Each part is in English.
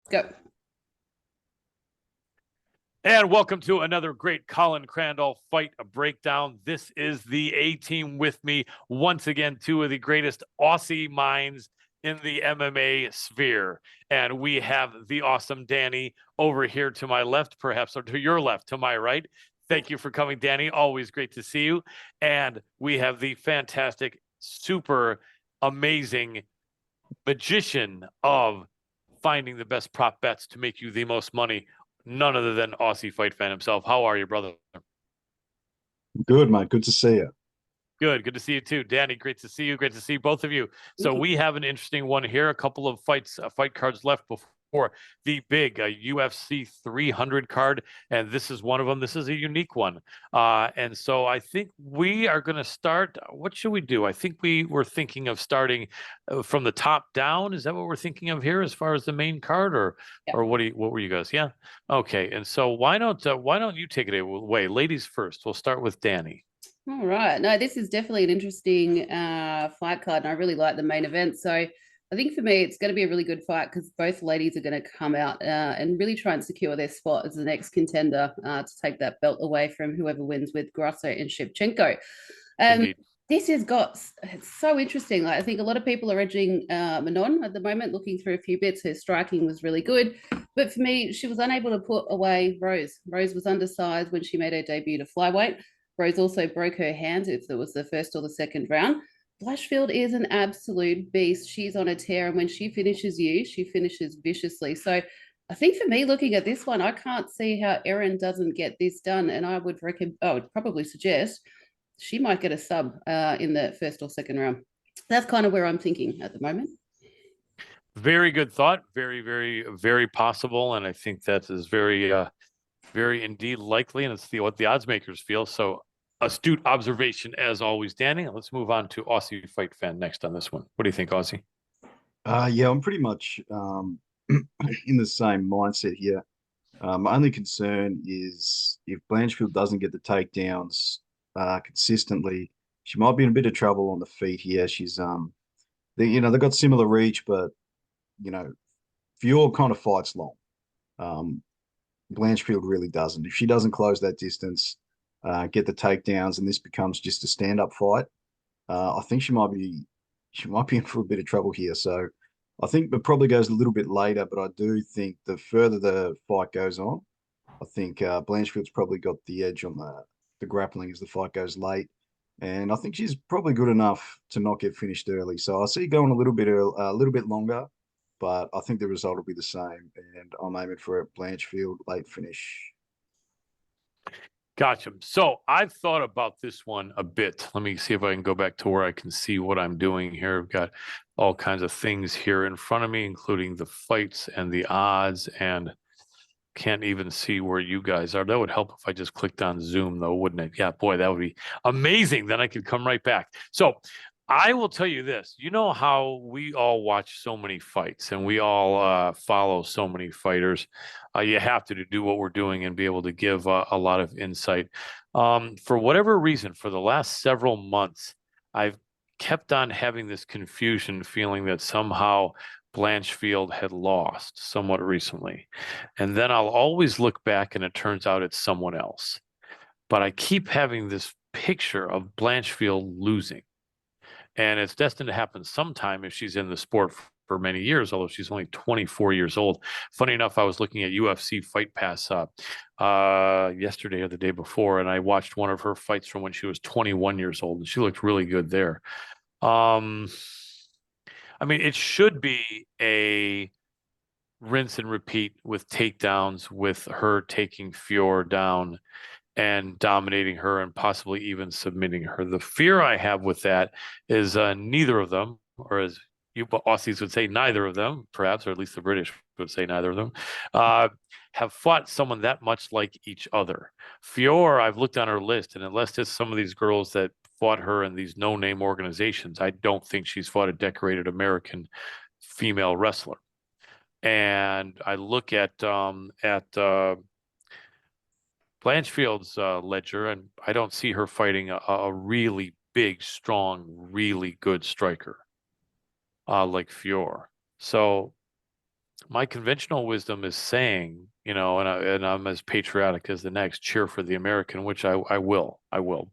Go. And welcome to another great Colin Crandall fight breakdown. This is the A team with me. Once again, two of the greatest Aussie minds in the MMA sphere. And we have the awesome Danny over here to my left, perhaps, or to your left, to my right. Thank you for coming, Danny. Always great to see you. And we have the fantastic, super amazing magician of finding the best prop bets to make you the most money, none other than Aussie Fight Fan himself. How are you, brother? Good, mate. Good to see you. Good. Good to see you too. Danny, great to see you. Great to see both of you. So Thank you. we have an interesting one here. A couple of fight cards left before the big UFC 300 card. And this is one of them. This is a unique one. And so I think we are going to start. What should we do? I think we were thinking of starting from the top down. Is that what we're thinking of here as far as the main card, Yeah. or what were you guys? Yeah. Okay. And so why don't you take it away? Ladies first. We'll start with Danny. All right. No, this is definitely an interesting fight card, and I really like the main event. So I think for me, it's going to be a really good fight because both ladies are going to come out and really try and secure their spot as the next contender to take that belt away from whoever wins with Grasso and Shevchenko. Um, Indeed. this has got it's so interesting. Like, I think a lot of people are edging Manon at the moment, looking through a few bits. Her striking was really good, but for me, she was unable to put away Rose. Rose was undersized when she made her debut to flyweight. Rose also broke her hand if it was the first or the second round. Blanchfield is an absolute beast. She's on a tear, and when she finishes you, she finishes viciously. So I think for me, looking at this one, I can't see how Erin doesn't get this done. And I would would probably suggest she might get a sub in the first or second round. That's kind of where I'm thinking at the moment. Very good thought. Very, very, very possible. And I think that is very indeed likely. And it's what the odds makers feel. So astute observation as always, Danny. Let's move on to Aussie Fight Fan next on this one. What do you think, Aussie? Yeah, I'm pretty much in the same mindset here. My only concern is if Blanchfield doesn't get the takedowns consistently, she might be in a bit of trouble on the feet here. They've got similar reach, but you know, Fior kind of fights long. Um, Blanchfield really doesn't. If she doesn't close that distance, get the takedowns, and this becomes just a stand-up fight, I think she might be in for a bit of trouble here. So I think it probably goes a little bit later, but I do think the further the fight goes on, I think Blanchfield's probably got the edge on the grappling as the fight goes late. And I think she's probably good enough to not get finished early. So I see going a little bit longer, but I think the result will be the same. And I'm aiming for a Blanchfield late finish. Gotcha. So I've thought about this one a bit. Let me see if I can go back to where I can see what I'm doing here. I've got all kinds of things here in front of me, including the fights and the odds, and can't even see where you guys are. That would help if I just clicked on Zoom, though, wouldn't it? Yeah, boy, that would be amazing. Then I could come right back. So I will tell you this. You know how we all watch so many fights and we all follow so many fighters. You have to do what we're doing and be able to give a lot of insight. For whatever reason, for the last several months, I've kept on having this confusion, feeling that somehow Blanchfield had lost somewhat recently. And then I'll always look back and it turns out it's someone else. But I keep having this picture of Blanchfield losing. And it's destined to happen sometime if she's in the sport for many years, although she's only 24 years old. Funny enough, I was looking at UFC Fight Pass yesterday or the day before, and I watched one of her fights from when she was 21 years old, and she looked really good there. I mean, it should be a rinse and repeat with takedowns, with her taking Fior down and dominating her and possibly even submitting her. The fear I have with that is neither of them, or as you Aussies would say, neither of them, perhaps, or at least the British would say neither of them, have fought someone that much like each other. Fior, I've looked on her list, and unless it's some of these girls that fought her in these no-name organizations, I don't think she's fought a decorated American female wrestler. And I look at Blanchfield's ledger, and I don't see her fighting a really big, strong, really good striker like Fior. So my conventional wisdom is saying, you know, and I'm as patriotic as the next, cheer for the American, which I will,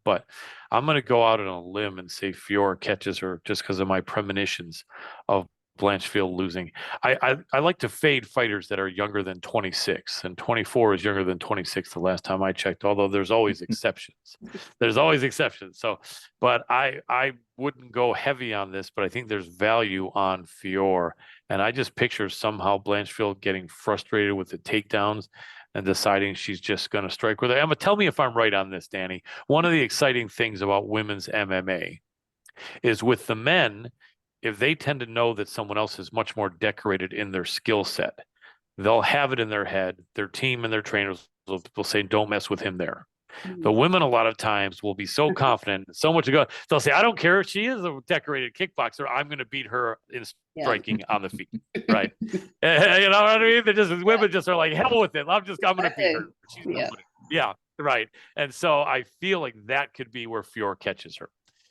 but I'm going to go out on a limb and say Fiora catches her just because of my premonitions of Blanchfield losing. I like to fade fighters that are younger than 26, and 24 is younger than 26 the last time I checked, although there's always exceptions. There's always exceptions. So, but I wouldn't go heavy on this, but I think there's value on Fiora. And I just picture somehow Blanchfield getting frustrated with the takedowns and deciding she's just going to strike with it. Emma, tell me if I'm right on this, Danny. One of the exciting things about women's MMA is with the men, if they tend to know that someone else is much more decorated in their skill set, they'll have it in their head. Their team and their trainers will say, don't mess with him there. The women a lot of times will be so confident, so much to go. They'll say, I don't care if she is a decorated kickboxer. I'm going to beat her in striking on the feet. Right. You know what I mean? They're just, women just are like, hell with it. I'm going to beat her. She's nobody. Yeah. Right. And so I feel like that could be where Fiora catches her,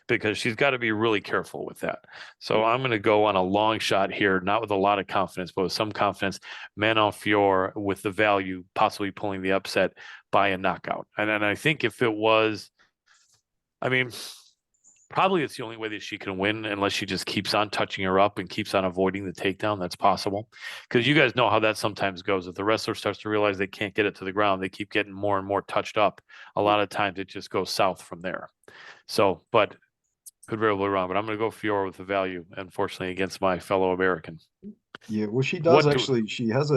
because she's got to be really careful with that. So I'm going to go on a long shot here, not with a lot of confidence, but with some confidence. Manon Fiora with the value, possibly pulling the upset by a knockout. And I think if it was, I mean, probably it's the only way that she can win, unless she just keeps on touching her up and keeps on avoiding the takedown. That's possible, because you guys know how that sometimes goes. If the wrestler starts to realize they can't get it to the ground, they keep getting more and more touched up. A lot of times it just goes south from there. So, but could very well be wrong, but I'm going to go Fiora with the value, unfortunately, against my fellow American. Yeah, well, she does actually. She has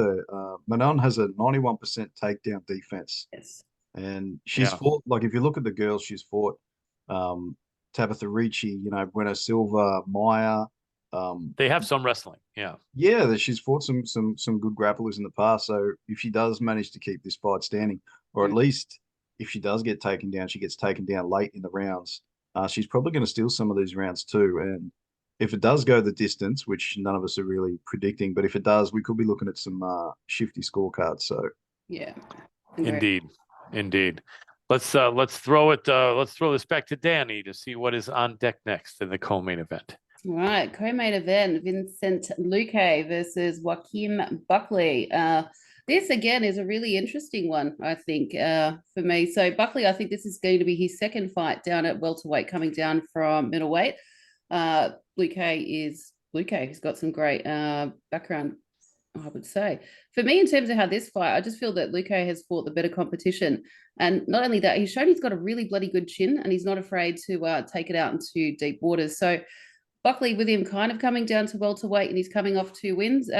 Manon has a 91% takedown defense. Yes. And she's fought, like, if you look at the girls she's fought, Tabitha Ricci, you know, Buena Silva, Maya. They have some wrestling. Yeah. Yeah, that she's fought some good grapplers in the past. So if she does manage to keep this fight standing, or at least if she does get taken down, she gets taken down late in the rounds. She's probably going to steal some of these rounds too. And if it does go the distance, which none of us are really predicting, but if it does, we could be looking at some shifty scorecards. So yeah, indeed. Let's throw this back to Danny to see what is on deck next in the co-main event. All right, co-main event: Vincent Luque versus Joaquin Buckley. This again is a really interesting one, I think, for me. So Buckley, I think this is going to be his second fight down at welterweight, coming down from middleweight. Luque is Luque. He's got some great background, I would say. For me, in terms of how this fight, I just feel that Luque has fought the better competition. And not only that, he's shown he's got a really bloody good chin, and he's not afraid to take it out into deep waters. So Buckley, with him kind of coming down to welterweight, and he's coming off 2 wins.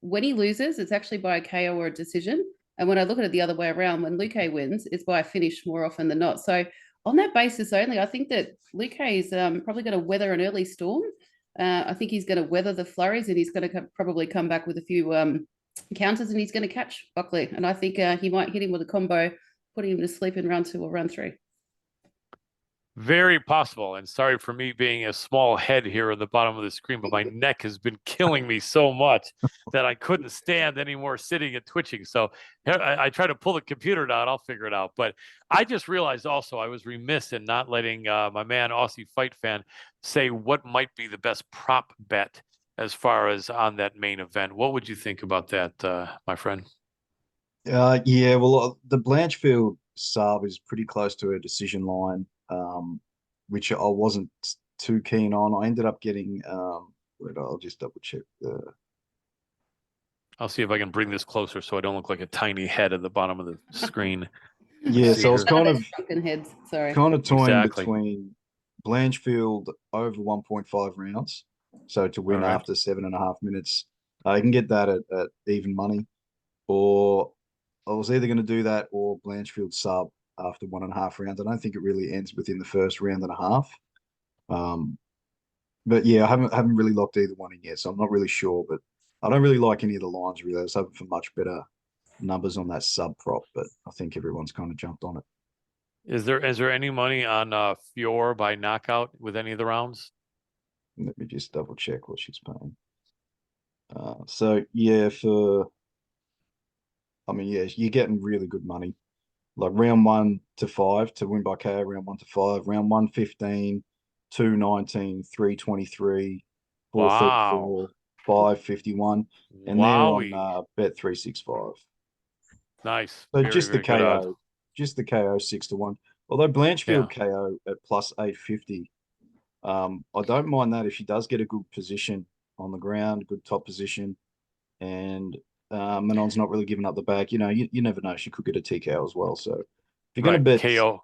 When he loses, it's actually by a KO or a decision. And when I look at it the other way around, when Luque wins, it's by a finish more often than not. So on that basis only, I think that Luque is probably going to weather an early storm. I think he's going to weather the flurries, and he's going to probably come back with a few counters, and he's going to catch Buckley. And I think he might hit him with a combo, putting him to sleep in round 2 or round 3. Very possible. And sorry for me being a small head here at the bottom of the screen, but my neck has been killing me so much that I couldn't stand anymore sitting and twitching. So I try to pull the computer down. I'll figure it out. But I just realized also I was remiss in not letting my man, Aussie Fight Fan, say what might be the best prop bet as far as on that main event. What would you think about that, my friend? Yeah, well, the Blanchfield sub is pretty close to a decision line, which I wasn't too keen on. I ended up getting, wait, I'll just double check I'll see if I can bring this closer so I don't look like a tiny head at the bottom of the screen. Yeah, so I was kind of heads. Sorry. Kind of toying between Blanchfield over 1.5 rounds, so to win after 7.5 minutes. You can get that at even money, or I was either going to do that or Blanchfield sub after 1.5 rounds. I don't think it really ends within the first round and a half. But yeah, I haven't really locked either one in yet, so I'm not really sure. But I don't really like any of the lines really. I was hoping for much better numbers on that sub prop, but I think everyone's kind of jumped on it. Is there any money on Fiora by knockout with any of the rounds? Let me just double check what she's paying. So yeah, you're getting really good money. Like round 1 to 5 to win by KO, round 1 to 5, round 1 15, 2 19, 3 23, 4 34, 551, and they're on Wowie. Bet 365. Nice. So Very, very good odds. Just the KO 6-1. Although Yeah. Blanchfield KO at plus 850, I don't mind that if she does get a good position on the ground, good top position, and Manon's not really giving up the back. You never know. She could get a TKO as well. So if you're going to Right. bet KO.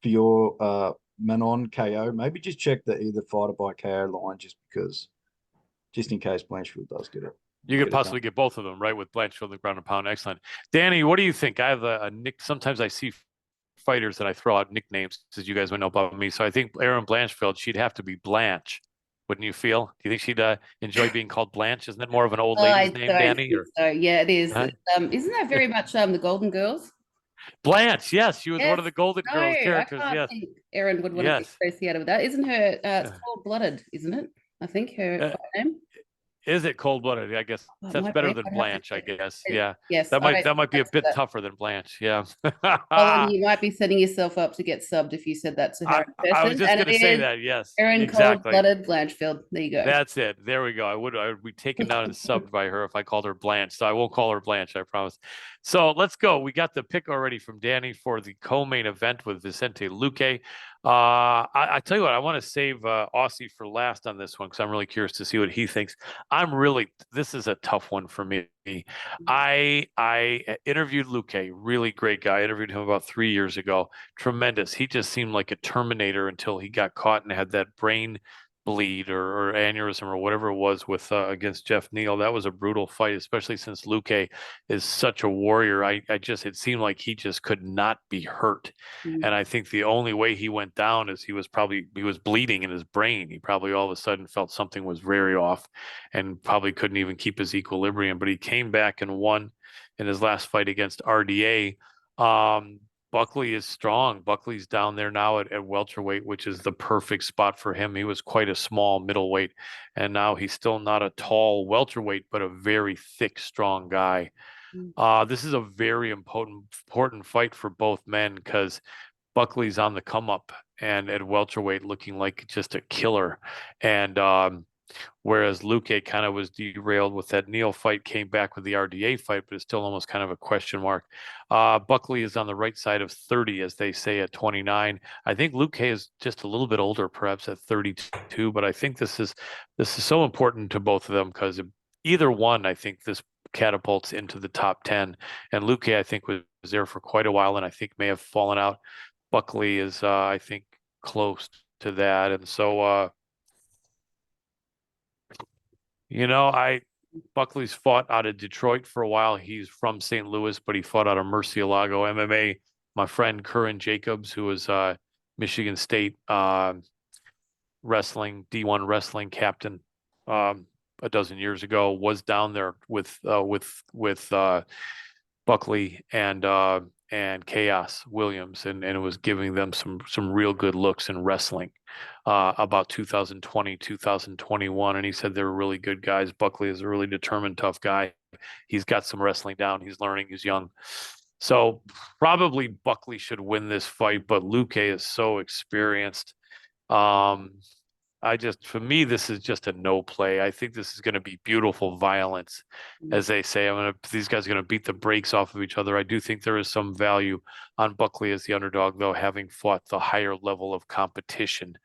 for your Manon KO, maybe just check the either fighter by KO line just in case Blanchfield does You could get it done. possibly get both of them, right? With Blanchfield, the ground and pound. Excellent. Danny, what do you think? I have a nick. Sometimes I see fighters that I throw out nicknames, as you guys would know about me. So I think Erin Blanchfield, she'd have to be Blanche. Wouldn't you feel? Do you think she'd enjoy being called Blanche? Isn't that more of an old lady's I name, don't Danny? think Or so. Yeah, it is. huh? Isn't that very much the Golden Girls? Blanche? Yes, she was one Yes. of the Golden No, Girls I characters. can't Yes, think Erin would want to be yes. associated with that. Isn't her? It's Uh, Cold Blooded, isn't it? I think her uh, fight name. is it cold-blooded? I guess Oh, it that's might better be. than I'd have to Blanche, I check. guess. Yeah, Yes, that I might don't that think might be a that's bit that. tougher than Blanche. Yeah. Colin, you might be setting yourself up to get subbed if you said that to her in I was person. just And going it to say is that. Yes, Erin Cold exactly. Blooded Blanchfield. There you go. That's it. There we go. I would be taken down and subbed by her if I called her Blanche. So I won't call her Blanche, I promise. So let's go. We got the pick already from Danny for the co-main event with Vicente Luque. I tell you what, I want to save Aussie for last on this one because I'm really curious to see what he thinks. This is a tough one for me. I interviewed Luque, really great guy. I interviewed him about 3 years ago. Tremendous. He just seemed like a Terminator until he got caught and had that brain bleed or aneurysm or whatever it was with against Jeff Neal. That was a brutal fight, especially since Luque is such a warrior. It seemed like he just could not be hurt. Mm. And I think the only way he went down is he was bleeding in his brain. He probably all of a sudden felt something was very off and probably couldn't even keep his equilibrium. But he came back and won in his last fight against RDA. Buckley is strong. Buckley's down there now at welterweight, which is the perfect spot for him. He was quite a small middleweight, and now he's still not a tall welterweight, but a very thick, strong guy. This is a very important fight for both men because Buckley's on the come up and at welterweight looking like just a killer. And whereas Luque kind of was derailed with that Neal fight, came back with the RDA fight, but it's still almost kind of a question mark. Buckley is on the right side of 30, as they say, at 29. I think Luque is just a little bit older, perhaps at 32, but I think this is so important to both of them because either one, I think this catapults into the top 10. And Luque, I think, was there for quite a while and I think may have fallen out. Buckley is, I think, close to that. And so, Buckley's fought out of Detroit for a while. He's from St. Louis, but he fought out of Murcielago MMA. My friend Curran Jacobs, who was Michigan State wrestling D1 wrestling captain a dozen years ago, was down there with Buckley and Chaos Williams, and it was giving them some real good looks in wrestling about 2020, 2021. And he said they were really good guys. Buckley is a really determined, tough guy. He's got some wrestling down. He's learning. He's young. So probably Buckley should win this fight, but Luque is so experienced. For me, this is just a no play. I think this is going to be beautiful violence, as they say. These guys are going to beat the brakes off of each other. I do think there is some value on Buckley as the underdog, though, having fought the higher level of competition.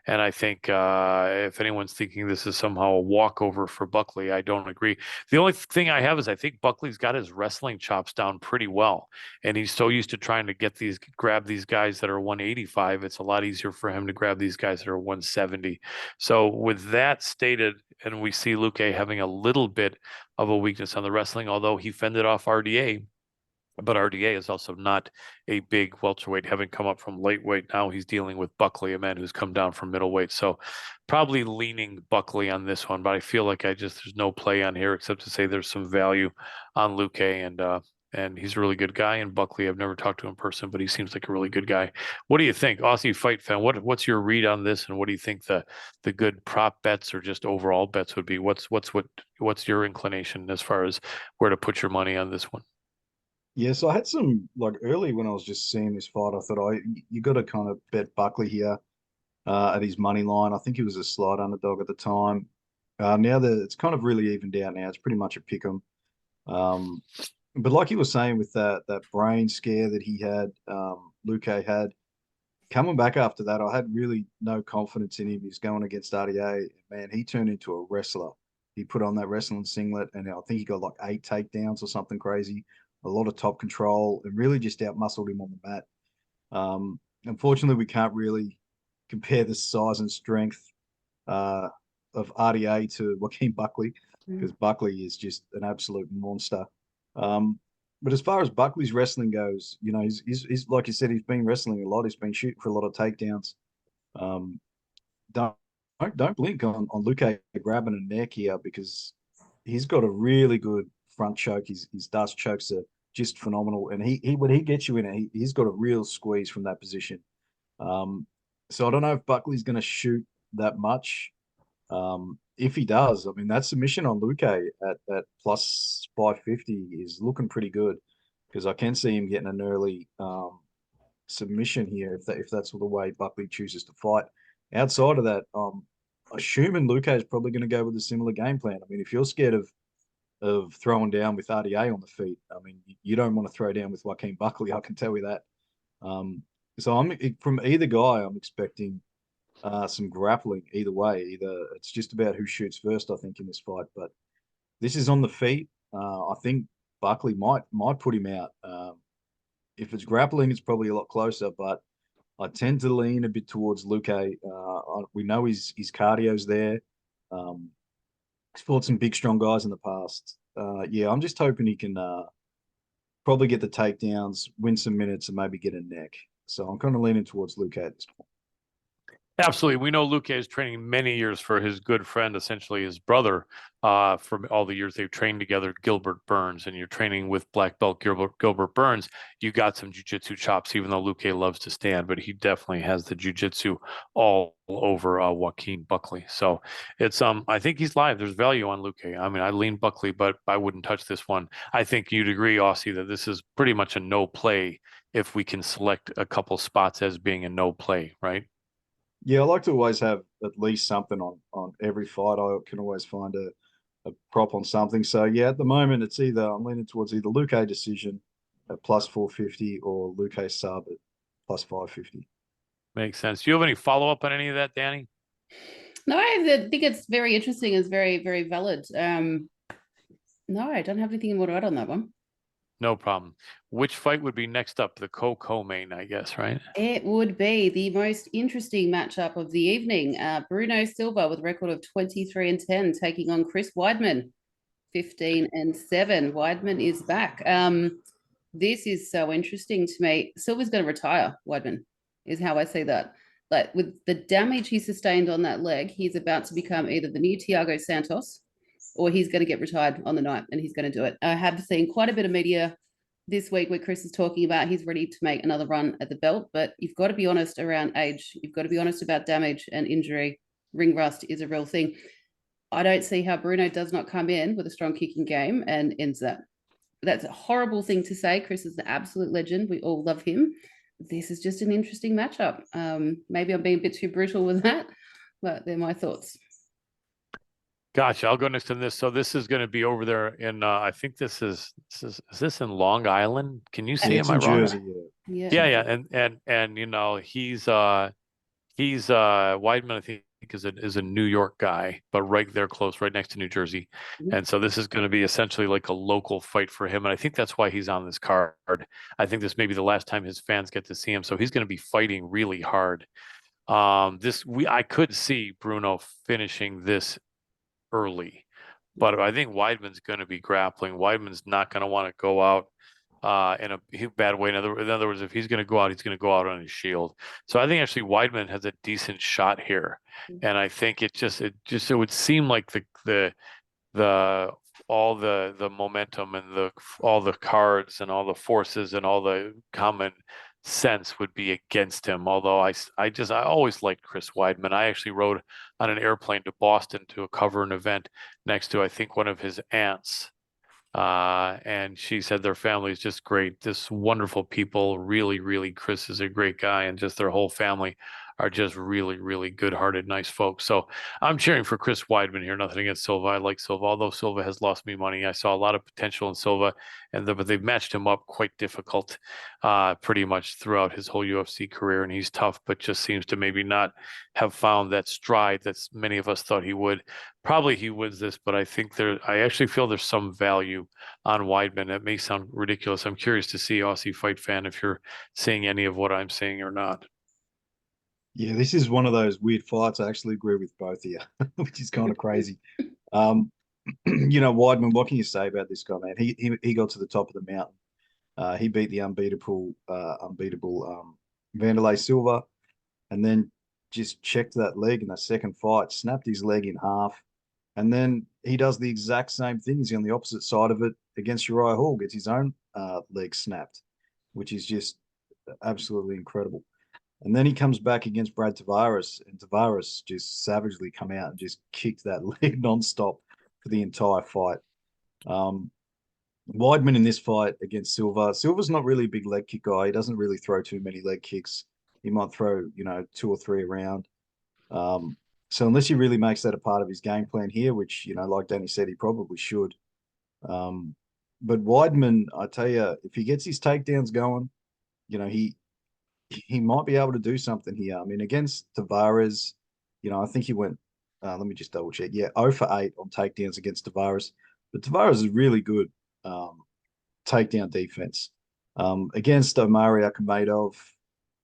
And I think if anyone's thinking this is somehow a walkover for Buckley, I don't agree. The only thing I have is I think Buckley's got his wrestling chops down pretty well. And he's so used to trying to grab these guys that are 185. It's a lot easier for him to grab these guys that are 170. So with that stated, and we see Luque having a little bit of a weakness on the wrestling, although he fended off RDA, but RDA is also not a big welterweight, having come up from lightweight. Now he's dealing with Buckley, a man who's come down from middleweight. So probably leaning Buckley on this one, but I feel like there's no play on here except to say there's some value on Luque, and he's a really good guy. And Buckley, I've never talked to him in person, but he seems like a really good guy. What do you think, Aussie fight fan? What's your read on this, and what do you think the good prop bets or just overall bets would be? What's your inclination as far as where to put your money on this one? Yeah, so I had some like early when I was just seeing this fight. I thought, you got to kind of bet Buckley here at his money line. I think he was a slight underdog at the time. Now that it's kind of really evened out now, it's pretty much a pick 'em. Um, but like you were saying with that brain scare that he had, Luque had, coming back after that, I had really no confidence in him. He's going against RDA. Man, he turned into a wrestler. He put on that wrestling singlet, and I think he got like 8 takedowns or something crazy. A lot of top control, and really just outmuscled him on the mat. Unfortunately, we can't really compare the size and strength uh, of RDA to Joaquin Buckley, because Buckley is just an absolute monster. Um, but as far as Buckley's wrestling goes, you know, he's like you said, he's been wrestling a lot. He's been shooting for a lot of takedowns. Um, don't don't blink on Luque grabbing a neck here, because he's got a really good front choke. His dust chokes are just phenomenal, and he when he gets you in it, he's got a real squeeze from that position. Um, so I don't know if Buckley's going to shoot that much. If he does, I mean, that submission on Luque at plus 550 is looking pretty good, because I can see him getting an early submission here if that's the way Buckley chooses to fight. Outside of that, assuming Luque is probably going to go with a similar game plan. I mean, if you're scared of throwing down with RDA on the feet, I mean, you don't want to throw down with Joaquin Buckley. I can tell you that. So I'm from either guy. I'm expecting some grappling either way. Either it's just about who shoots first, I think, in this fight. But this is on the feet. I think Buckley might put him out. If it's grappling, it's probably a lot closer. But I tend to lean a bit towards Luque. We know his cardio's there. Um, he's fought some big, strong guys in the past. Yeah, I'm just hoping he can probably get the takedowns, win some minutes, and maybe get a neck. So I'm kind of leaning towards Luque at this point. Absolutely. We know Luque is training many years for his good friend, essentially his brother, from all the years they've trained together, Gilbert Burns, and you're training with black belt Gilbert Burns. You got some jiu-jitsu chops, even though Luque loves to stand, but he definitely has the jiu-jitsu all over Joaquin Buckley. So it's I think he's live. There's value on Luque. I mean, I lean Buckley, but I wouldn't touch this one. I think you'd agree, Aussie, that this is pretty much a no play if we can select a couple spots as being a no play, right? Yeah, I like to always have at least something on every fight. I can always find a prop on something. So yeah, at the moment it's either I'm leaning towards either Luque decision at plus 450 or Luque sub at plus 550. Makes sense. Do you have any follow-up on any of that, Danny? No, I think it's very interesting. It's very, very valid. No, I don't have anything more to add on that one. No problem. Which fight would be next up? The co-main, I guess, right? It would be the most interesting matchup of the evening. Bruno Silva with a record of 23-10 taking on Chris Weidman, 15-7. Weidman is back. This is so interesting to me. Silva's going to retire, Weidman, is how I see that. Like with the damage he sustained on that leg, he's about to become either the new Thiago Santos or he's going to get retired on the night, and he's going to do it. I have seen quite a bit of media this week where Chris is talking about he's ready to make another run at the belt, but you've got to be honest around age. You've got to be honest about damage and injury. Ring rust is a real thing. I don't see how Bruno does not come in with a strong kicking game and ends that. That's a horrible thing to say. Chris is an absolute legend. We all love him. This is just an interesting matchup. Maybe I'm being a bit too brutal with that, but they're my thoughts. Gotcha. I'll go next on this. So this is going to be over there in I think is this in Long Island? Can you see? It's Am I in wrong? Jersey, Yeah. Yeah. And you know, he's Weidman, I think is a New York guy, but right there close, right next to New Jersey. Mhm. And so this is going to be essentially like a local fight for him. And I think that's why he's on this card. I think this may be the last time his fans get to see him. So he's going to be fighting really hard. I could see Bruno finishing this early, but I think Weidman's going to be grappling. Weidman's not going to want to go out in a bad way. In other words, if he's going to go out, he's going to go out on his shield. So I think actually Weidman has a decent shot here, and I think it would seem like the all the momentum and all the cards and all the forces and all the common sense would be against him. Although I always liked Chris Weidman. I actually rode on an airplane to Boston to cover an event next to, I think, one of his aunts. And she said their family is just great. This wonderful people, really, really, Chris is a great guy, and just their whole family are just really, really good-hearted, nice folks. So I'm cheering for Chris Weidman here. Nothing against Silva. I like Silva, although Silva has lost me money. I saw a lot of potential in Silva, but they've matched him up quite difficult pretty much throughout his whole UFC career. And he's tough, but just seems to maybe not have found that stride that many of us thought he would. Probably he wins this, but I actually feel there's some value on Weidman. It may sound ridiculous. I'm curious to see, Aussie Fight Fan, if you're seeing any of what I'm saying or not. Yeah, this is one of those weird fights. I actually agree with both of you, which is kind of crazy. Um, Weidman, what can you say about this guy, man? He got to the top of the mountain. He beat the unbeatable Vanderlei Silva, and then just checked that leg in the second fight, snapped his leg in half, and then he does the exact same thing. He's on the opposite side of it against Uriah Hall, gets his own leg snapped, which is just absolutely incredible. And then he comes back against Brad Tavares, and Tavares just savagely come out and just kicked that leg nonstop for the entire fight. Weidman in this fight against Silva. Silva's not really a big leg kick guy. He doesn't really throw too many leg kicks. He might throw, 2 or 3 around. So unless he really makes that a part of his game plan here, which, like Danny said, he probably should. But Weidman, I tell you, if he gets his takedowns going, he might be able to do something here. I mean, against Tavares, I think he went, let me just double check. Yeah, 0 for 8 on takedowns against Tavares. But Tavares is really good takedown defense. Against Omari Akhmedov,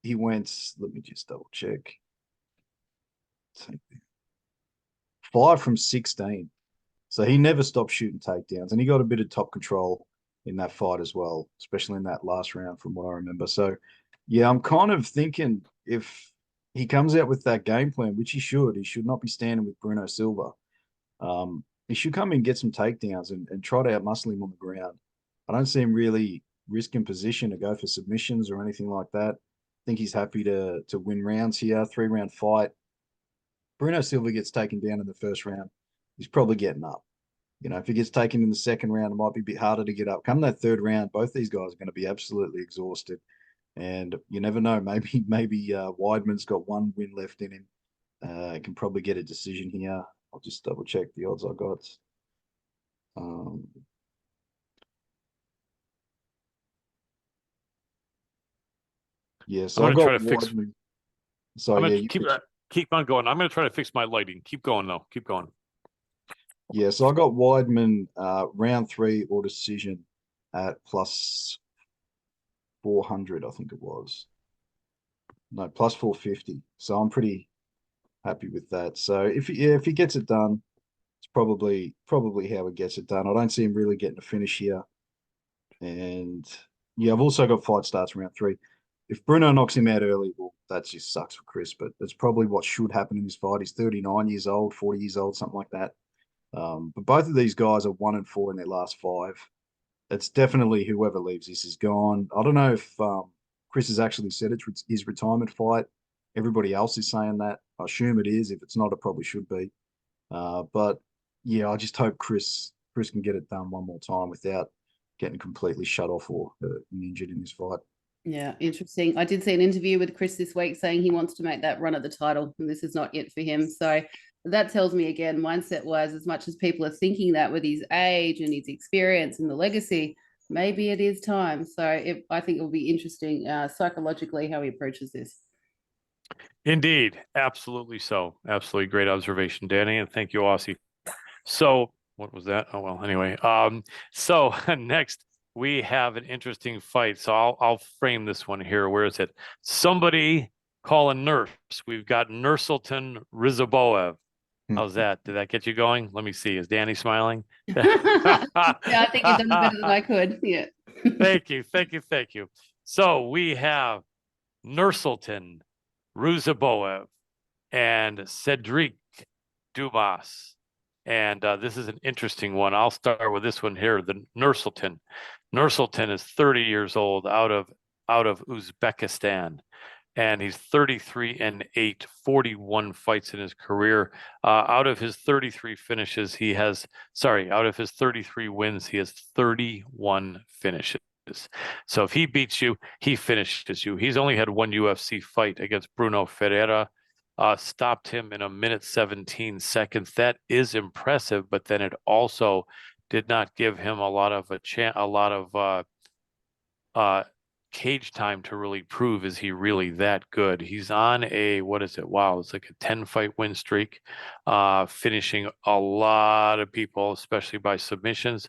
he went, let me just double check. 5 from 16. So he never stopped shooting takedowns, and he got a bit of top control in that fight as well, especially in that last round, from what I remember. So, yeah, I'm kind of thinking if he comes out with that game plan, which he should not be standing with Bruno Silva. He should come in and get some takedowns and try to outmuscle him on the ground. I don't see him really risking position to go for submissions or anything like that. I think he's happy to win rounds here, 3-round fight. Bruno Silva gets taken down in the first round, he's probably getting up. If he gets taken in the second round, it might be a bit harder to get up. Come that third round, both these guys are going to be absolutely exhausted. And you never know, maybe Weidman's got one win left in him. Can probably get a decision here. I'll just double check the odds I got. Yeah, so I got Weidman. So I'm yeah, gonna keep on going. I'm going to try to fix my lighting. Keep going though. Keep going. Yeah, so I got Weidman round 3 or decision at plus 400, I think it was. No, plus 450. So I'm pretty happy with that. So if he gets it done, it's probably how he gets it done. I don't see him really getting a finish here. And yeah, I've also got fight starts round 3. If Bruno knocks him out early, well, that just sucks for Chris, but that's probably what should happen in this fight. He's 39 years old, 40 years old, something like that. But both of these guys are 1-4 in their last 5. It's definitely whoever leaves this is gone. I don't know if Chris has actually said it's his retirement fight. Everybody else is saying that. I assume it is. If it's not, it probably should be. But yeah, I just hope Chris can get it done one more time without getting completely shut off or injured in this fight. Yeah, interesting. I did see an interview with Chris this week saying he wants to make that run at the title, and this is not it for him. So that tells me again, mindset wise, as much as people are thinking that with his age and his experience and the legacy, maybe it is time. So I think it will be interesting psychologically how he approaches this. Indeed. Absolutely so. Absolutely great observation, Danny. And thank you, Aussie. So what was that? Oh, well, anyway. So next we have an interesting fight. So I'll frame this one here. Where is it? Somebody call a nurse. We've got Nursultan Rizaboev. How's that? Did that get you going? Let me see. Is Danny smiling? Yeah, I think you've done it better than I could. Yeah. Thank you. Thank you. Thank you. So we have Nursultan Ruzaboev and Cedric Dumas. And this is an interesting one. I'll start with this one here. The Nursultan. Nursultan is 30 years old out of Uzbekistan. And he's 33-8, 41 fights in his career. Out of his 33 wins, he has 31 finishes. So if he beats you, he finishes you. He's only had one UFC fight against Bruno Ferreira. Stopped him in 1 minute 17 seconds. That is impressive, but then it also did not give him a lot of uh, cage time to really prove, is he really that good? He's on a, what is it? Wow, it's like a 10-fight win streak, finishing a lot of people, especially by submission,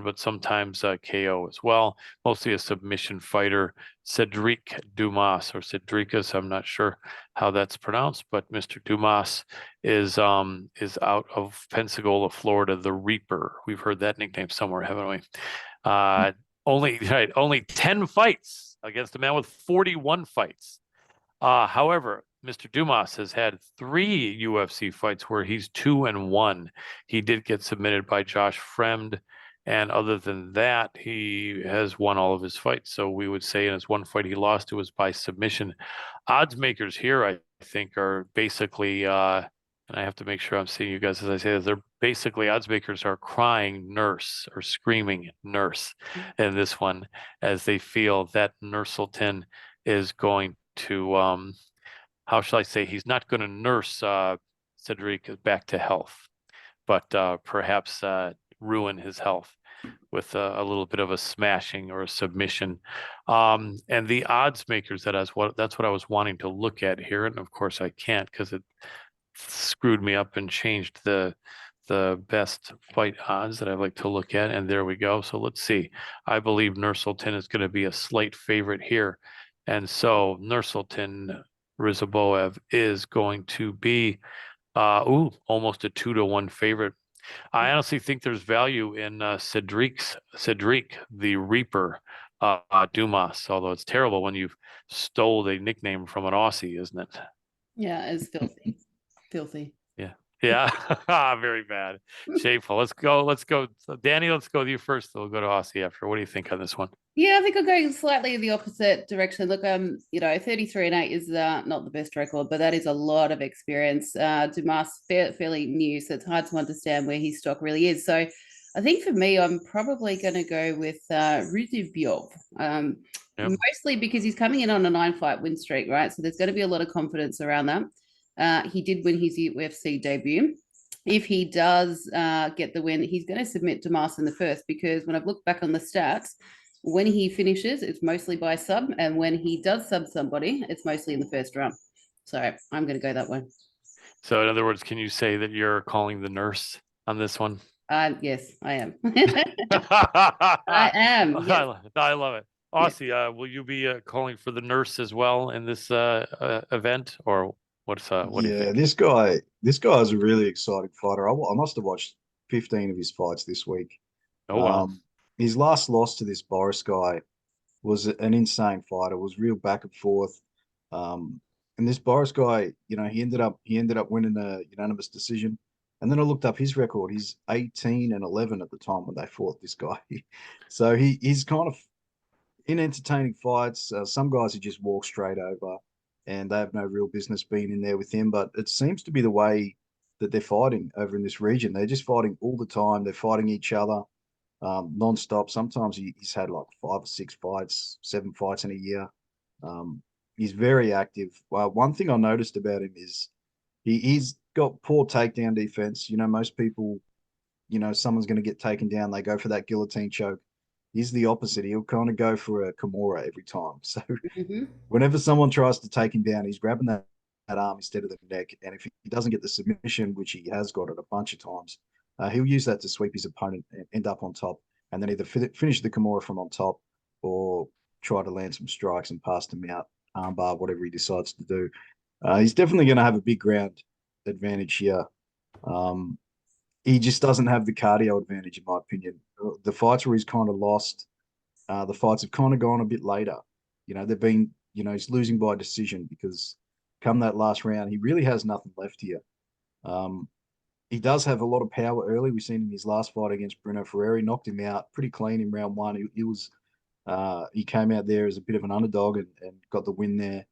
but sometimes KO as well. Mostly a submission fighter. Cedric Dumas, or Cedricus, I'm not sure how that's pronounced, but Mr. Dumas is out of Pensacola, Florida, the Reaper. We've heard that nickname somewhere, haven't we? Only 10 fights against a man with 41 fights. However, Mr. Dumas has had 3 UFC fights where he's 2-1. He did get submitted by Josh Fremd, and other than that, he has won all of his fights. So we would say in his one fight he lost, it was by submission. Odds makers here, I think, are basically, and I have to make sure I'm seeing you guys as I say this, they're basically, odds makers are crying nurse or screaming nurse in this one, as they feel that Nurselton is going to, how shall I say, he's not going to nurse Cedric back to health, but perhaps ruin his health with a little bit of a smashing or a submission. And the odds makers, that's what I was wanting to look at here, and of course I can't because it screwed me up and changed the best fight odds that I like to look at, and there we go. So let's see. I believe Nurselton is going to be a slight favorite here, and so Nurselton Rizaboev is going to be almost a 2-1 favorite. I honestly think there's value in Cedric the Reaper Dumas, although it's terrible when you've stole the nickname from an Aussie, isn't it? Yeah, it's filthy. Filthy. Yeah. Yeah. Very bad. Shameful. Let's go. So Danny, let's go with you first. We'll go to Aussie after. What do you think on this one? Yeah, I think I'm going slightly in the opposite direction. Look, 33-8 is not the best record, but that is a lot of experience. Dumas fairly new, so it's hard to understand where his stock really is. So I think for me, I'm probably going to go with Ruzibiov, mostly because he's coming in on a 9-fight win streak, right? So there's going to be a lot of confidence around that. He did win his UFC debut. If he does get the win, he's going to submit Dumas in the first, because when I've looked back on the stats, when he finishes, it's mostly by sub, and when he does sub somebody, it's mostly in the first round. So I'm going to go that way. So in other words, can you say that you're calling the nurse on this one? Yes, I am. I am. Yes. I love it. Aussie, will you be calling for the nurse as well in this event, or what do you think? This guy is a really exciting fighter. I must have watched 15 of his fights this week. Oh wow. His last loss to this Boris guy was an insane fight. It was real back and forth. And this Boris guy, he ended up winning a unanimous decision. And then I looked up his record. He's 18-11 at the time when they fought this guy. So he's kind of in entertaining fights. Some guys he just walk straight over, and they have no real business being in there with him. But it seems to be the way that they're fighting over in this region. They're just fighting all the time. They're fighting each other non-stop. Sometimes he's had like 5 or 6 fights, 7 fights in a year. He's very active. One thing I noticed about him is he's got poor takedown defense. Most people, someone's going to get taken down, they go for that guillotine choke. He's the opposite. He'll kind of go for a Kimura every time. So whenever someone tries to take him down, he's grabbing that arm instead of the neck. And if he doesn't get the submission, which he has got it a bunch of times, he'll use that to sweep his opponent and end up on top, and then either finish the Kimura from on top or try to land some strikes and pass him out, armbar, whatever he decides to do. He's definitely going to have a big ground advantage here. He just doesn't have the cardio advantage, in my opinion. The fights where he's kind of lost, the fights have kind of gone a bit later. They've been, he's losing by decision, because come that last round, he really has nothing left here. He does have a lot of power early. We've seen in his last fight against Bruno Ferreira, knocked him out pretty clean in round 1. He came out there as a bit of an underdog and got the win there.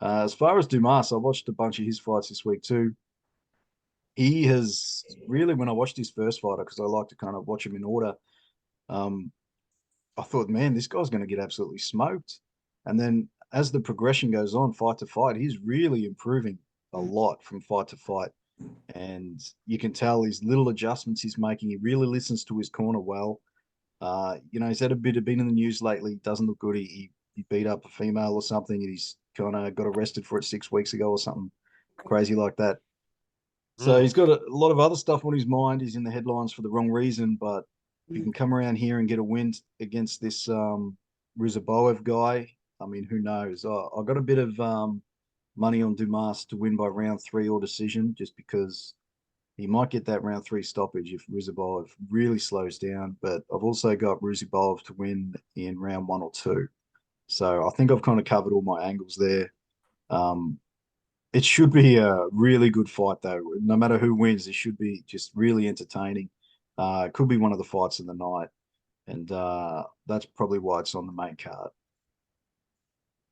As far as Dumas, I watched a bunch of his fights this week too. He has really, when I watched his first fighter, because I like to kind of watch him in order, I thought, man, this guy's going to get absolutely smoked. And then as the progression goes on, fight to fight, he's really improving a lot from fight to fight. And you can tell his little adjustments he's making. He really listens to his corner well. He's had a bit of been in the news lately. Doesn't look good. He beat up a female or something, and he's kind of got arrested for it 6 weeks ago or something crazy like that. So he's got a lot of other stuff on his mind. He's in the headlines for the wrong reason, but if he can come around here and get a win against this Ruziboev guy, I mean, who knows? I got a bit of money on Dumas to win by round 3 or decision, just because he might get that round 3 stoppage if Ruziboev really slows down. But I've also got Ruziboev to win in round 1 or 2. So I think I've kind of covered all my angles there. It should be a really good fight, though. No matter who wins, it should be just really entertaining. It could be one of the fights of the night, and that's probably why it's on the main card.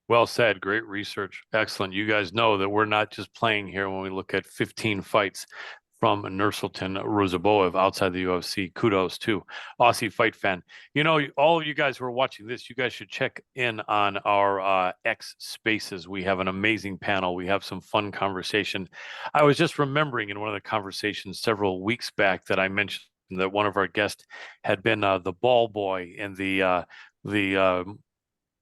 Well said. Great research. Excellent. You guys know that we're not just playing here when we look at 15 fights from Nursultan Ruziboev outside the UFC. Kudos to Aussie Fight Fan. You know, all of you guys who are watching this, you guys should check in on our X Spaces. We have an amazing panel. We have some fun conversation. I was just remembering in one of the conversations several weeks back that I mentioned that one of our guests had been the ball boy in the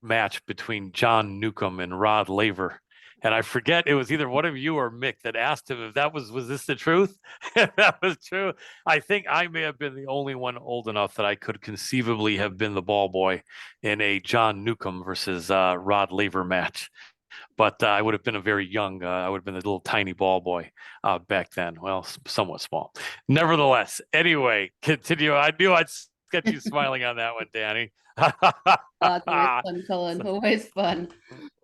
match between John Newcomb and Rod Laver. And I forget, it was either one of you or Mick that asked him if that was this the truth? If that was true. I think I may have been the only one old enough that I could conceivably have been the ball boy in a John Newcomb versus Rod Laver match. But I would have been a very young, I would have been a little tiny ball boy back then. Well, somewhat small. Nevertheless, anyway, continue. I knew I'd get you smiling on that one, Danny. It's always fun, Colin. Always fun.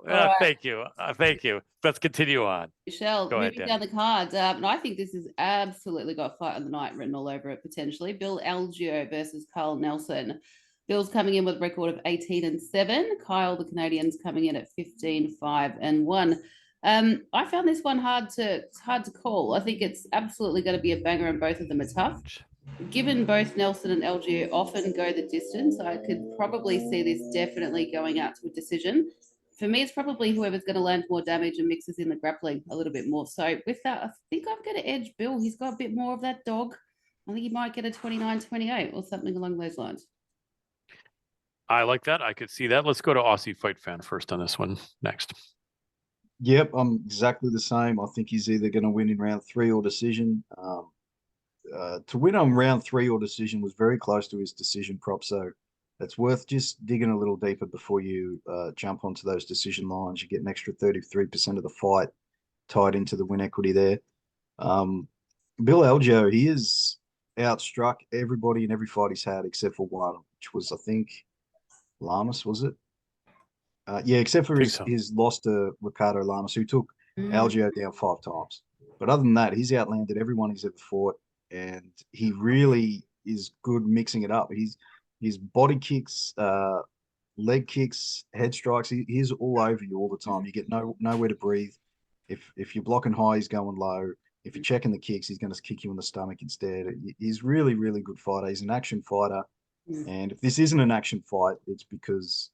Right. Thank you. Thank you. Let's continue on. Michelle, Go moving ahead, down the cards, and I think this has absolutely got fight of the night written all over it potentially. Bill Algeo versus Carl Nelson. Bill's coming in with a record of 18-7. Kyle, the Canadian's coming in at 15-5-1. I found this one hard to call. I think it's absolutely going to be a banger, and both of them are tough. Given both Nelson and Algier often go the distance, I could probably see this definitely going out to a decision. For me, it's probably whoever's going to land more damage and mixes in the grappling a little bit more. So with that, I think I'm going to edge Bill. He's got a bit more of that dog. I think he might get a 29-28 or something along those lines. I like that. I could see that. Let's go to Aussie Fight Fan first on this one next. Yep, I'm exactly the same. I think he's either going to win in round 3 or decision. To win on round 3 or decision was very close to his decision prop, so it's worth just digging a little deeper before you jump onto those decision lines. You get an extra 33% of the fight tied into the win equity there. Bill Algeo, he has outstruck everybody in every fight he's had except for one, which was, I think, Lamas, was it? Yeah, except for his loss to Ricardo Lamas, who took Algeo down 5 times. But other than that, he's outlanded everyone he's ever fought, and he really is good mixing it up. His body kicks, leg kicks, head strikes, he's all over you all the time. You get nowhere to breathe. If you're blocking high, he's going low. If you're checking the kicks, he's going to kick you in the stomach instead. He's really, really good fighter. He's an action fighter. And if this isn't an action fight, it's because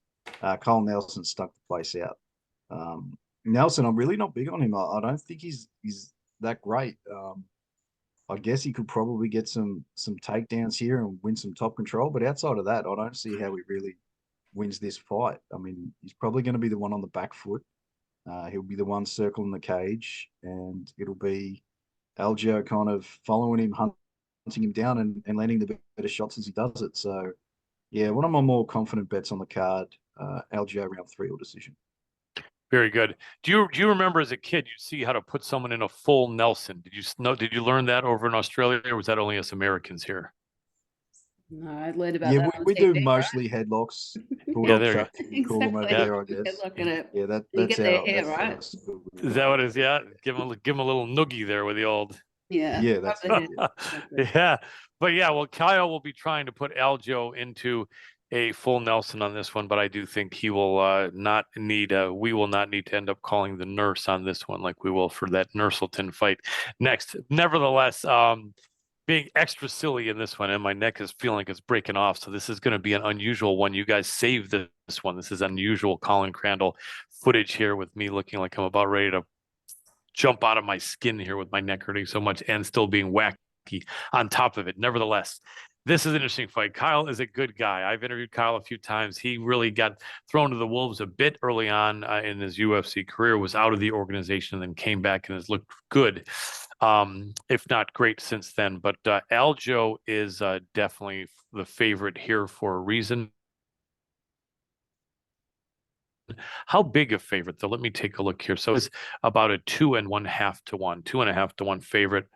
Carl Nelson stuck the place out. Nelson, I'm really not big on him. I don't think he's that great. I guess he could probably get some takedowns here and win some top control. But outside of that, I don't see how he really wins this fight. I mean, he's probably going to be the one on the back foot. He'll be the one circling the cage, and it'll be Algeo kind of following him, hunting him down and landing the better shots as he does it. So, yeah, one of my more confident bets on the card, Algeo round 3 or decision. Very good. Do you remember as a kid you'd see how to put someone in a full Nelson? Did you learn that over in Australia, or was that only us Americans here? No, I learned about that. Yeah, we do mostly headlocks. Yeah, there you call them over there, I guess. Yeah, that's their hair, right? Is that what it is? Yeah, give him a little noogie there with the old. Yeah, that's yeah. But yeah, well, Kyle will be trying to put Algeo into a full Nelson on this one, but I do think he will not need. We will not need to end up calling the nurse on this one like we will for that Nursultan fight next. Nevertheless, being extra silly in this one, and my neck is feeling like it's breaking off. So this is going to be an unusual one. You guys saved this one. This is unusual Colin Crandall footage here with me looking like I'm about ready to jump out of my skin here with my neck hurting so much and still being wacky on top of it. Nevertheless, this is an interesting fight. Kyle is a good guy. I've interviewed Kyle a few times. He really got thrown to the wolves a bit early on in his UFC career, was out of the organization, and then came back and has looked good, if not great since then. But Aljo is definitely the favorite here for a reason. How big a favorite, though? Let me take a look here. So it's about a 2.5 to 1, 2.5 to 1 favorite.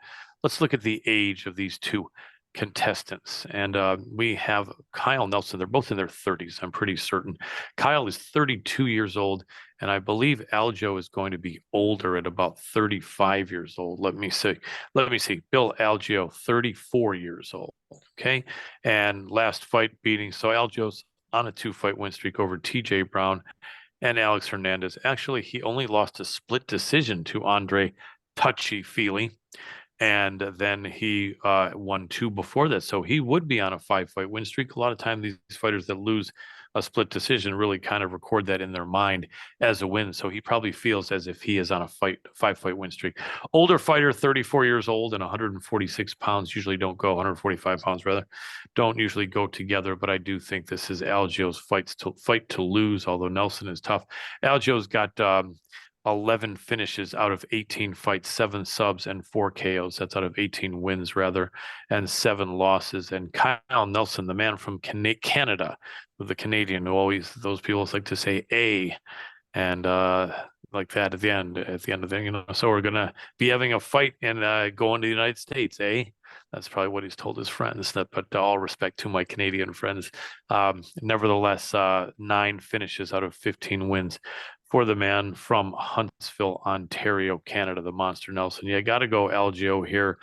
Let's look at the age of these two contestants. And we have Kyle Nelson. They're both in their 30s, I'm pretty certain. Kyle is 32 years old, and I believe Aljo is going to be older at about 35 years old. Let me see. Bill Algeo, 34 years old. Okay. And last fight beating. So Aljo's on a 2-fight win streak over TJ Brown and Alex Hernandez. Actually, he only lost a split decision to Andre Touchy-Feely, and then he won 2 before that. So he would be on a 5-fight win streak. A lot of times these fighters that lose a split decision really kind of record that in their mind as a win. So he probably feels as if he is on a 5-fight win streak. Older fighter, 34 years old and 146 pounds, usually don't go, 145 pounds rather, don't usually go together. But I do think this is Algio's fight to lose, although Nelson is tough. Algio's got 11 finishes out of 18 fights, 7 subs and 4 KOs. That's out of 18 wins, rather, and 7 losses. And Kyle Nelson, the man from Canada, with the Canadian, who always, those people like to say A, and like that at the end of the, so we're going to be having a fight and going to the United States, eh? That's probably what he's told his friends. But all respect to my Canadian friends. Nevertheless, 9 finishes out of 15 wins for the man from Huntsville, Ontario, Canada, the Monster Nelson. Yeah, got to go Algio here.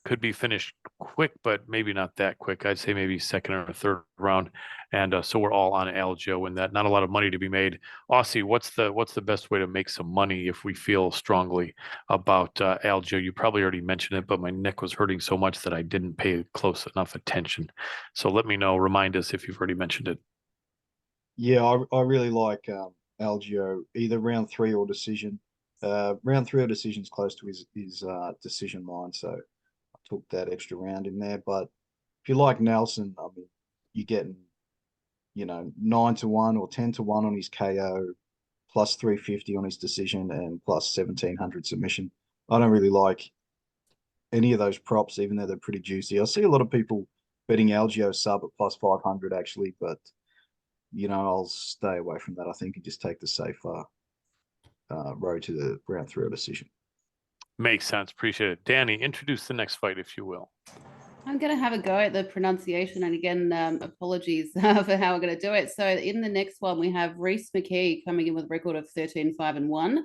Could be finished quick, but maybe not that quick. I'd say maybe second or third round. And so we're all on Algio in that. Not a lot of money to be made. Aussie, what's the best way to make some money if we feel strongly about Algio? You probably already mentioned it, but my neck was hurting so much that I didn't pay close enough attention. So let me know. Remind us if you've already mentioned it. Yeah, I really like Algio, either round 3 or decision. Round 3 or decision's close to his decision line, so I took that extra round in there. But if you like Nelson, I mean, you're getting, 9 to 1 or 10 to 1 on his KO, plus 350 on his decision, and plus 1700 submission. I don't really like any of those props, even though they're pretty juicy. I see a lot of people betting Algio sub at plus 500 actually, but I'll stay away from that, I think, and just take the safer road to the round 3 decision. Makes sense. Appreciate it. Danny, introduce the next fight, if you will. I'm going to have a go at the pronunciation. And again, apologies for how we're going to do it. So in the next one, we have Reese McKee coming in with a record of 13-5-1,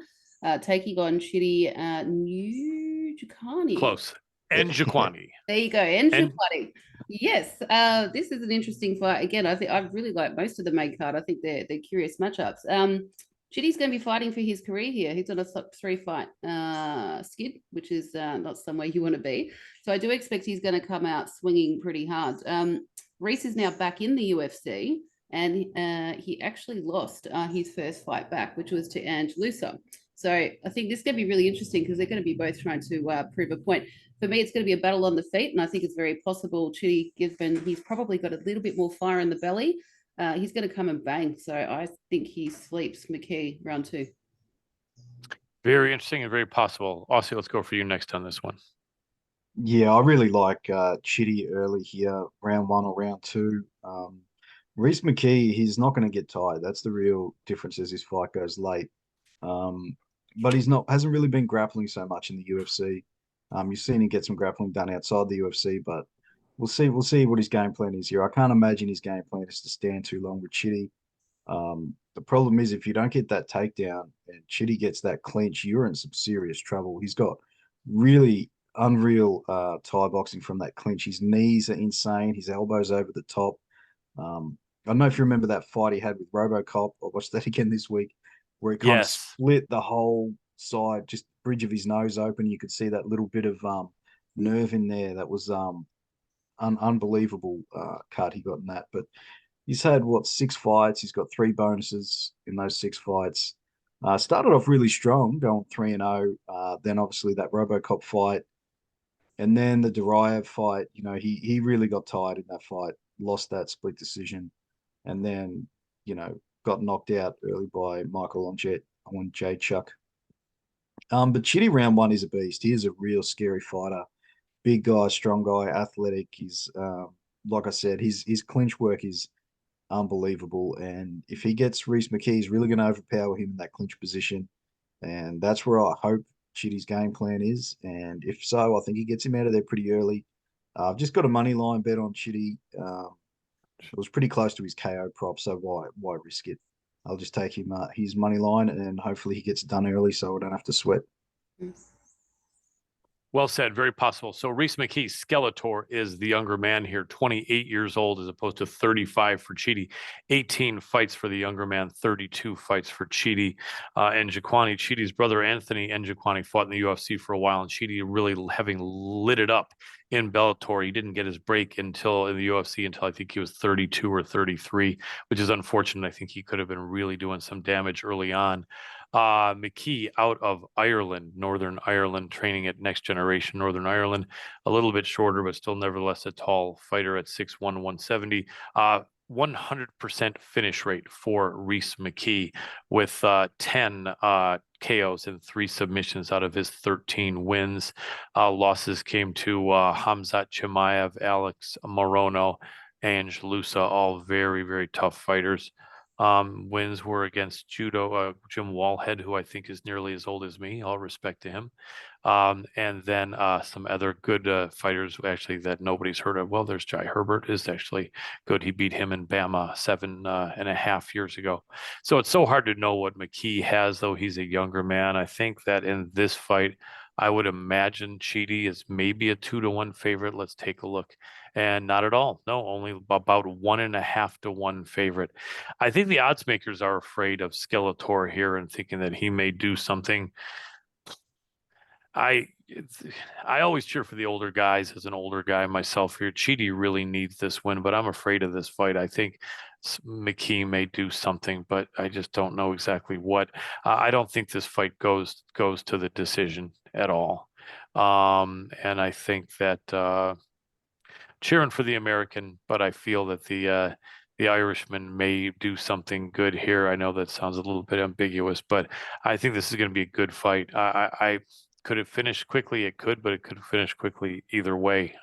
taking on Chidi Njokuani. Close. Njokuani. There you go. Njokuani. Yes, this is an interesting fight. Again, I think I really like most of the main card. I think they're curious matchups. Chidi's going to be fighting for his career here. He's on a 3-fight skid, which is not somewhere you want to be. So I do expect he's going to come out swinging pretty hard. Reese is now back in the UFC, and he actually lost his first fight back, which was to Ange Looser. So I think this is going to be really interesting because they're going to be both trying to prove a point. For me, it's going to be a battle on the feet, and I think it's very possible Chidi, given he's probably got a little bit more fire in the belly, he's going to come and bang. So I think he sleeps McKee round 2. Very interesting and very possible. Aussie, let's go for you next on this one. Yeah, I really like Chidi early here, round 1 or round 2. Reese McKee, he's not going to get tired. That's the real difference as this fight goes late. But hasn't really been grappling so much in the UFC. You've seen him get some grappling done outside the UFC, but we'll see what his game plan is here. I can't imagine his game plan is to stand too long with Chidi. The problem is if you don't get that takedown and Chidi gets that clinch, you're in some serious trouble. He's got really unreal Thai boxing from that clinch. His knees are insane. His elbows over the top. I don't know if you remember that fight he had with RoboCop. I watched that again this week, where he kind of split the whole side, just bridge of his nose open. You could see that little bit of nerve in there. That was unbelievable cut he got in that. But he's had what 6 fights. He's got 3 bonuses in those 6 fights. Started off really strong, going 3-0. Then obviously that RoboCop fight, and then the Duraev fight. You know, he really got tired in that fight, lost that split decision, and then got knocked out early by Michael on Jay Chuck. But Chitty round one is a beast. He is a real scary fighter. Big guy, strong guy, athletic. He's like I said, his clinch work is unbelievable. And if he gets Reese McKee, he's really going to overpower him in that clinch position. And that's where I hope Chitty's game plan is. And if so, I think he gets him out of there pretty early. I've just got a money line bet on Chitty. It was pretty close to his KO prop, so why risk it? I'll just take him his money line, and hopefully he gets it done early, so I don't have to sweat. Well said. Very possible. So Reese McKee, Skeletor, is the younger man here, 28 years old as opposed to 35 for Chidi. 18 fights for the younger man, 32 fights for Chidi. And Jaquani, Chidi's brother Anthony and Jaquani fought in the UFC for a while, and Chidi really having lit it up in Bellator. He didn't get his break until in the UFC until I think he was 32 or 33, which is unfortunate. I think he could have been really doing some damage early on. McKee out of Ireland, Northern Ireland, training at Next Generation Northern Ireland, a little bit shorter, but still nevertheless a tall fighter at 6'1", 170. 100% finish rate for Reese McKee with 10 KOs and 3 submissions out of his 13 wins. Losses came to Hamzat Chimaev, Alex Morono, Ange Lusa, all very, very tough fighters. Wins were against Jim Wallhead, who I think is nearly as old as me. All respect to him. And then some other good fighters actually that nobody's heard of. Well, there's Jai Herbert is actually good. He beat him in Bama 7.5 years ago. So it's so hard to know what McKee has, though he's a younger man. I think that in this fight, I would imagine Chidi is maybe a 2-1 favorite. Let's take a look. And not at all. No, only about 1.5 to 1 favorite. I think the odds makers are afraid of Skeletor here and thinking that he may do something. I always cheer for the older guys as an older guy myself here. Chidi really needs this win, but I'm afraid of this fight. I think McKee may do something, but I just don't know exactly what. I don't think this fight goes to the decision at all. And I think that cheering for the American, but I feel that the Irishman may do something good here. I know that sounds a little bit ambiguous, but I think this is going to be a good fight. I could have finished quickly. It could, but it could finish quickly either way.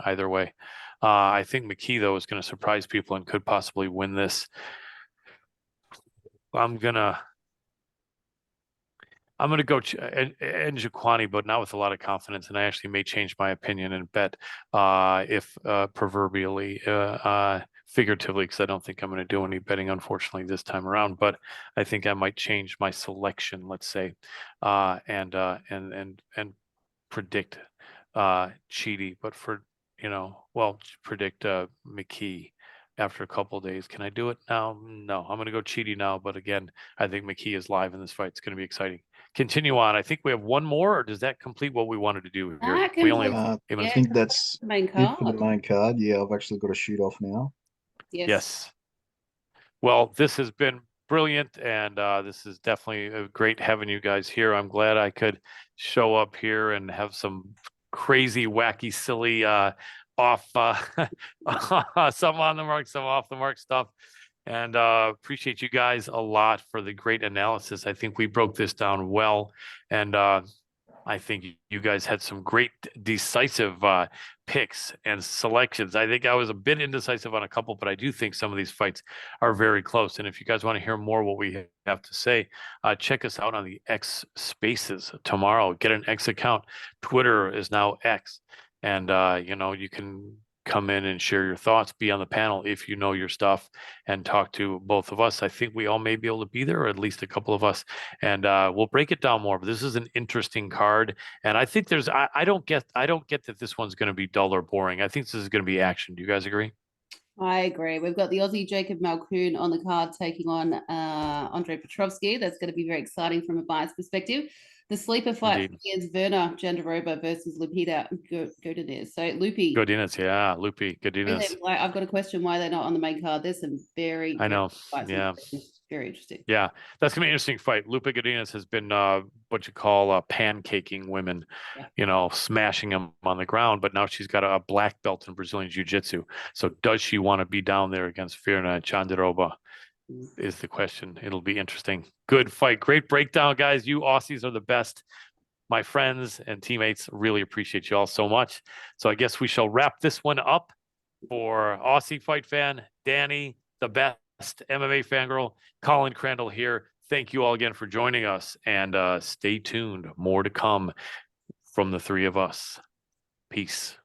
I think McKee, though, is going to surprise people and could possibly win this. I'm gonna go and Jaquani, but not with a lot of confidence. And I actually may change my opinion and bet if proverbially, figuratively, because I don't think I'm going to do any betting, unfortunately, this time around. But I think I might change my selection, let's say, and predict Chidi, but predict McKee after a couple of days. Can I do it now? No, I'm going to go Chidi now. But again, I think McKee is live in this fight. It's going to be exciting. Continue on. I think we have one more, or does that complete what we wanted to do here? We only have I think that's the main it card. for the main card. Yeah, I've actually got to shoot off now. Yes. Well, this has been brilliant, and this is definitely great having you guys here. I'm glad I could show up here and have some crazy, wacky, silly off some on the mark, some off the mark stuff. And appreciate you guys a lot for the great analysis. I think we broke this down well, and I think you guys had some great decisive picks and selections. I think I was a bit indecisive on a couple, but I do think some of these fights are very close. And if you guys want to hear more what we have to say, check us out on the X Spaces tomorrow. Get an X account. Twitter is now X. And, you can come in and share your thoughts, be on the panel if you know your stuff, and talk to both of us. I think we all may be able to be there, or at least a couple of us, and we'll break it down more. But this is an interesting card, and I think I don't get that this one's going to be dull or boring. I think this is going to be action. Do you guys agree? I agree. We've got the Aussie Jacob Malkoon on the card taking on Andre Petrovsky. That's going to be very exciting from a bias perspective. The sleeper fight Indeed. is Verna Jandaroba versus Lupita Godinez. So Lupi, Godinez, yeah, Lupe bring Godinez. them, like, I've got a question why they're not on the main card. There's some very, I very know. fights in Yeah. this section. Very interesting. Yeah, that's gonna be an interesting fight. Lupe Godinez has been what you call pancaking women, Yeah. you know, smashing them on the ground. But now she's got a black belt in Brazilian Jiu-Jitsu. So does she want to be down there against Fiorina Chandiroba? Is the question. It'll be interesting. Good fight. Great breakdown, guys. You Aussies are the best. My friends and teammates, really appreciate you all so much. So I guess we shall wrap this one up for Aussie Fight Fan, Danny, the best MMA fangirl, Colin Crandall here. Thank you all again for joining us, and stay tuned. More to come from the three of us. Peace.